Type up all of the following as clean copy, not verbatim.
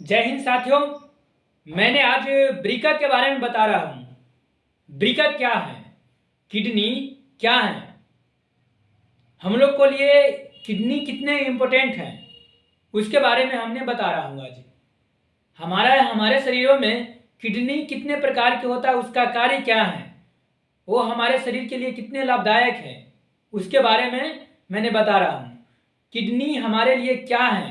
जय हिंद साथियों। मैंने आज वृक्क के बारे में बता रहा हूँ। वृक्क क्या है, किडनी क्या है, हम लोग को लिए किडनी कितने इम्पोर्टेंट हैं, उसके बारे में हमने बता रहा हूँ आज। हमारे शरीरों में किडनी कितने प्रकार के होता है, उसका कार्य क्या है, वो हमारे शरीर के लिए कितने लाभदायक है, उसके बारे में मैंने बता रहा हूँ। किडनी हमारे लिए क्या है,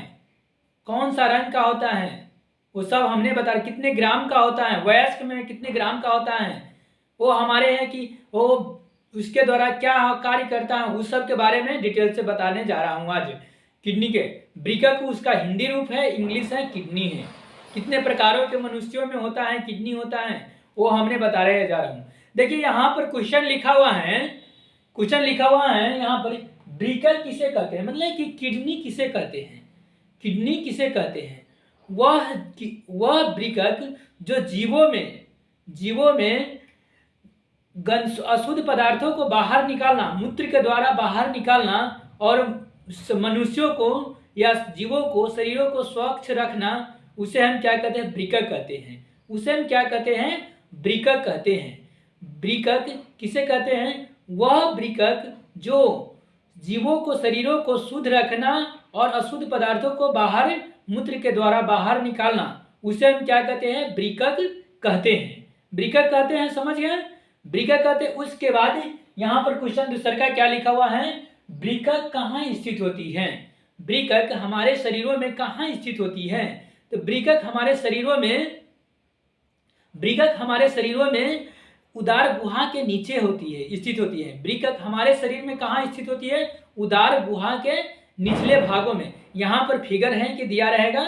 कौन सा रंग का होता है, वो सब हमने बताया। कितने ग्राम का होता है, वयस्क में कितने ग्राम का होता है, वो हमारे हैं कि वो उसके द्वारा क्या कार्य करता है, उस सब के बारे में डिटेल से बताने जा रहा हूँ आज। किडनी के वृक्क उसका हिंदी रूप है, इंग्लिश है, किडनी है। कितने प्रकारों के मनुष्यों में होता है, किडनी होता है, वो हमने बता रहे जा रहा हूँ। देखिए यहाँ पर क्वेश्चन लिखा हुआ है यहाँ पर, वृक्क किसे कहते हैं, मतलब कि किडनी किसे कहते हैं। किडनी किसे कहते हैं, वह वृक्क जो जीवों में अशुद्ध पदार्थों को बाहर निकालना, मूत्र के द्वारा बाहर निकालना, और मनुष्यों को या जीवों को, शरीरों को स्वच्छ रखना, उसे हम क्या कहते हैं, वृक्क कहते हैं। उसे हम क्या कहते हैं, वृक्क कहते हैं। वृक्क किसे कहते हैं, वह वृक्क जो जीवों को, शरीरों को शुद्ध रखना और अशुद्ध पदार्थों को बाहर मूत्र के द्वारा बाहर निकालना, उसे हम क्या कहते हैं, वृक्क कहते हैं। वृक्क कहते हैं, समझ गए, वृक्क कहते हैं। उसके बाद यहाँ पर क्वेश्चन दूसरा का क्या लिखा हुआ है, वृक्क कहाँ स्थित होती है। वृक्क हमारे शरीरों में कहाँ स्थित होती है, तो वृक्क हमारे शरीरों में उदार गुहा के नीचे होती है, स्थित होती है। वृक्क हमारे शरीर में कहाँ स्थित होती है, उदार गुहा के निचले भागों में। यहाँ पर फिगर है कि दिया रहेगा,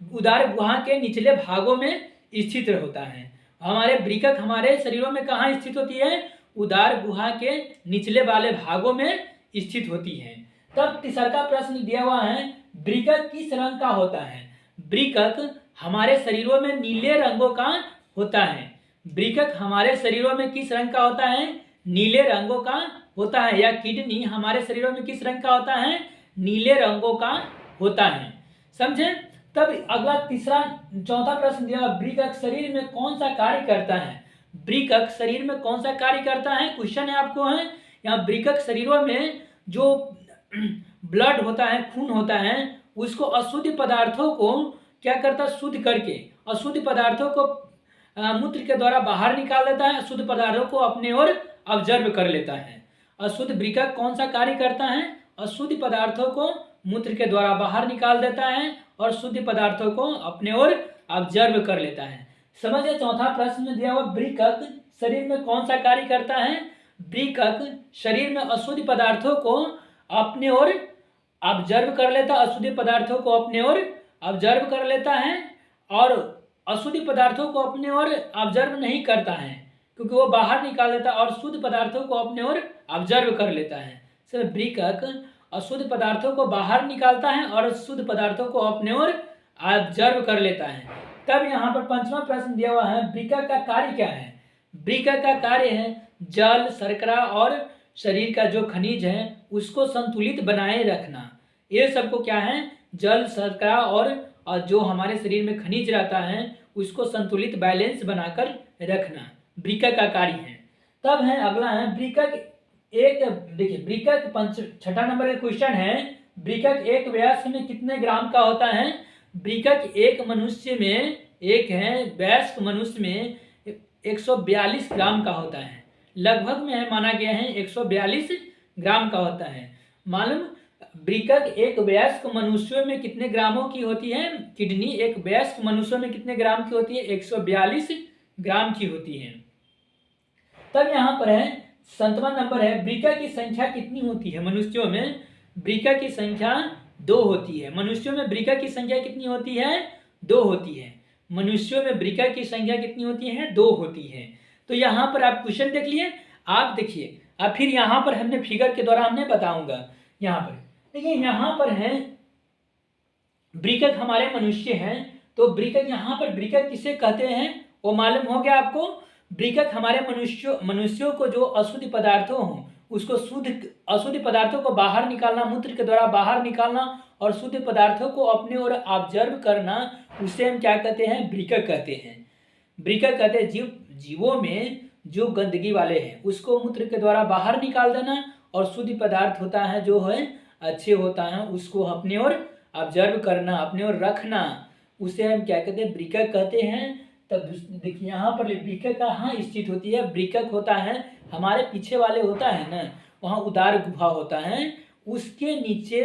उदार गुहा के निचले भागों में स्थित होता है। हमारे वृक्क हमारे शरीरों में कहाँ स्थित होती है, उदार गुहा के निचले वाले भागों में स्थित होती है। तब तीसरा प्रश्न दिया हुआ है, वृक्क किस रंग का होता है। वृक्क हमारे शरीरों में नीले रंगों का होता है। वृक्क हमारे शरीरों में किस रंग का होता है, नीले रंगों का होता है। या किडनी हमारे शरीरों में किस रंग का होता है, नीले रंगों का होता है। समझे। तब अगला चौथा प्रश्न दिया, वृक्क शरीर में कौन सा कार्य करता है। वृक्क शरीर में कौन सा कार्य करता है, क्वेश्चन है आपको है। यहाँ वृक्क शरीरों में जो ब्लड होता है, खून होता है, उसको अशुद्ध पदार्थों को क्या करता है, शुद्ध करके अशुद्ध पदार्थों को मूत्र के द्वारा बाहर निकाल देता है, अशुद्ध पदार्थों को अपने ओर ऑब्जर्व कर लेता है। अशुद्ध वृक्क कौन सा कार्य करता है, अशुद्ध पदार्थों को मूत्र के द्वारा बाहर निकाल देता है और शुद्ध पदार्थों को अपने ओर ऑब्जर्व कर लेता है। समझिए। चौथा प्रश्न में दिया हुआ, वृक्क शरीर में कौन सा कार्य करता है। वृक्क शरीर में अशुद्ध पदार्थों को अपने ओर ऑब्जर्व कर लेता है, अशुद्ध पदार्थों को अपने ओर ऑब्जर्व कर लेता है, और अशुद्ध पदार्थों को अपने ओर ऑब्जर्व नहीं करता है क्योंकि वो बाहर निकाल देता है, और शुद्ध पदार्थों को अपने ओर ऑब्जर्व कर लेता है। सर, वृक्क अशुद्ध पदार्थों को बाहर निकालता है और शुद्ध पदार्थों को अपने ओर ऑब्जर्व कर लेता है। तब यहाँ पर पांचवा प्रश्न दिया हुआ है, वृक्क का कार्य क्या है। वृक्क का कार्य है जल, शर्करा और शरीर का जो खनिज है उसको संतुलित बनाए रखना। ये सबको क्या है, जल, शर्करा और जो हमारे शरीर में खनिज रहता है उसको संतुलित बैलेंस बनाकर रखना वृक्क का कार्य है। तब है अगला है, वृक्क एक, देखिए वृक्क छठा नंबर का क्वेश्चन है, वृक्क एक वयस्क में कितने ग्राम का होता है। वृक्क एक मनुष्य में, एक है वयस्क मनुष्य में 142 ग्राम का होता है। लगभग में है, माना गया है 142 ग्राम का होता है। मालूम, वृक्क एक वयस्क मनुष्यों में कितने ग्रामों की होती है, किडनी एक वयस्क मनुष्यों में कितने ग्राम की होती है, 142 ग्राम की होती है। तब यहाँ पर है 7वां नंबर है, वृक्क की संख्या कितनी होती है मनुष्यों में। वृक्क की संख्या 2 होती है। मनुष्यों में वृक्क की संख्या कितनी होती है, 2 होती है। मनुष्यों में वृक्क की संख्या कितनी होती है, 2 होती है। तो यहाँ पर आप क्वेश्चन देख लिए, आप देखिए, अब फिर यहाँ पर हमने फिगर के द्वारा हमने बताऊंगा। यहाँ पर देखिए, यहाँ पर है वृक्क हमारे मनुष्य हैं, तो वृक्क यहाँ पर वृक्क किसे कहते हैं वो मालूम हो गया आपको। वृक्क हमारे मनुष्यों को जो अशुद्ध पदार्थों हों उसको अशुद्ध पदार्थों को बाहर निकालना, मूत्र के द्वारा बाहर निकालना और शुद्ध पदार्थों को अपने ओर ऑब्जर्व करना, उसे हम क्या कहते हैं, वृक्क कहते हैं। वृक्क कहते हैं जीवों में जो गंदगी वाले हैं उसको मूत्र के द्वारा बाहर निकाल देना, और शुद्ध पदार्थ होता है जो है अच्छे होता है उसको अपने ओर ऑब्जर्व करना, अपने ओर रखना, उसे हम क्या कहते हैं, वृक्क कहते हैं। तब देखिए यहाँ पर वृक्क कहाँ स्थित होती है, वृक्क होता है हमारे पीछे वाले होता है ना, वहाँ उदार गुहा होता है, उसके नीचे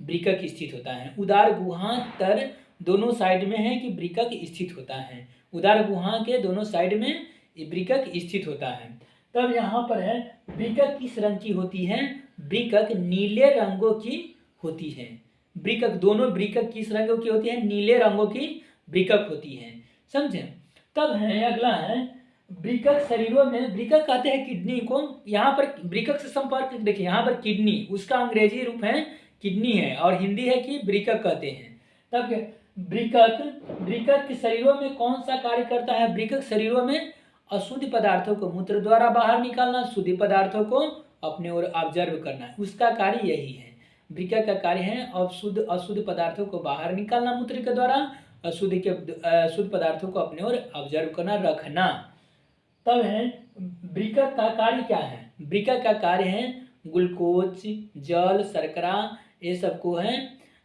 वृक्क स्थित होता है। उदार गुहा तर दोनों साइड में है कि वृक्क स्थित होता है, उदार गुहा के दोनों साइड में वृक्क स्थित होता है। तब यहाँ पर है वृक्क किस रंग की होती है, वृक्क नीले रंगों की होती है। वृक्क दोनों वृक्क किस रंगों की होती है, नीले रंगों की वृक्क होती है, समझे। तब है अगला है वृक्क शरीरों में, वृक्क कहते हैं किडनी को, यहाँ पर वृक्क से संपर्क देखिए, यहाँ पर किडनी उसका अंग्रेजी रूप है किडनी है और हिंदी है कि वृक्क कहते हैं। तब वृक्क के शरीरों में कौन सा कार्य करता है, वृक्क शरीरों में अशुद्ध पदार्थों को मूत्र द्वारा बाहर निकालना, शुद्ध पदार्थों को अपने ओर ऑब्जर्व करना, उसका कार्य यही है। वृक्क का कार्य है अशुद्ध पदार्थों को बाहर निकालना मूत्र के द्वारा, शुद्ध पदार्थों को अपने ओर ऑब्जर्व करना, रखना। तब है वृक्क का कार्य क्या है, वृक्क का कार्य है ग्लूकोज, जल, शर्करा ये सबको है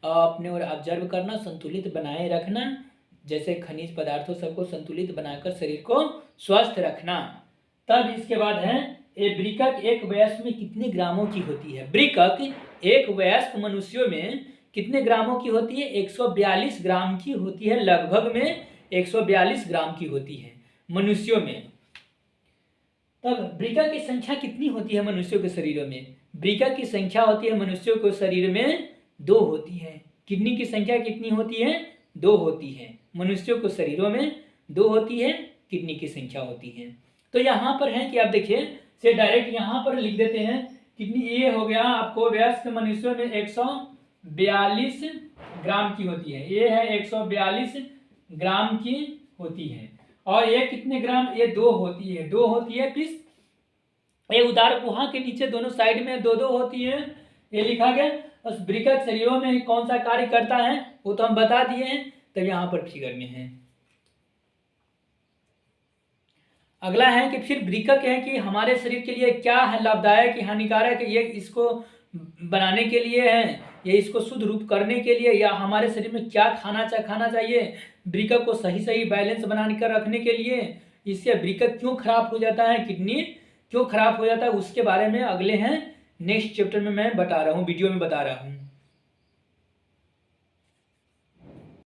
अपने ओर ऑब्जर्व करना, संतुलित बनाए रखना, जैसे खनिज पदार्थों सबको संतुलित बनाकर शरीर को स्वस्थ रखना। तब इसके बाद है ये वृक्क एक वयस्क में कितने ग्रामों की होती है, वृक्क एक वयस्क मनुष्यों में कितने ग्रामों की होती है, 142 ग्राम की होती है, लगभग में 142 ग्राम की होती है मनुष्यों में। तब वृक्क की संख्या कितनी होती है मनुष्यों के शरीरों में, वृक्क की संख्या होती है मनुष्यों के शरीर में 2 होती है। किडनी की संख्या कितनी होती है, 2 होती है, मनुष्यों के शरीरों में 2 होती है, किडनी की संख्या होती है। तो यहाँ पर है कि आप देखिए से डायरेक्ट यहाँ पर लिख देते हैं किडनी, ये हो गया आपको वयस्क मनुष्यों में 142 ग्राम की होती है, ये है 142 ग्राम की होती है, और ये कितने ग्राम, ये 2 होती है, 2 होती है पीस, ये उदार गुहा के नीचे दोनों साइड में 2-2 होती है, ये लिखा गया। बस वृक्क शरीरों में कौन सा कार्य करता है वो तो हम बता दिए हैं, तब यहाँ पर फिगर में है। अगला है कि फिर वृक्क है कि हमारे शरीर के लिए क्या है लाभदायक या हानिकारक, ये इसको बनाने के लिए है, ये इसको शुद्ध रूप करने के लिए, या हमारे शरीर में क्या खाना चाहिए वृक्क को सही बैलेंस बना कर रखने के लिए, इससे वृक्क क्यों खराब हो जाता है, किडनी क्यों खराब हो जाता है, उसके बारे में अगले हैं नेक्स्ट चैप्टर में मैं बता रहा हूँ, वीडियो में बता रहा हूँ।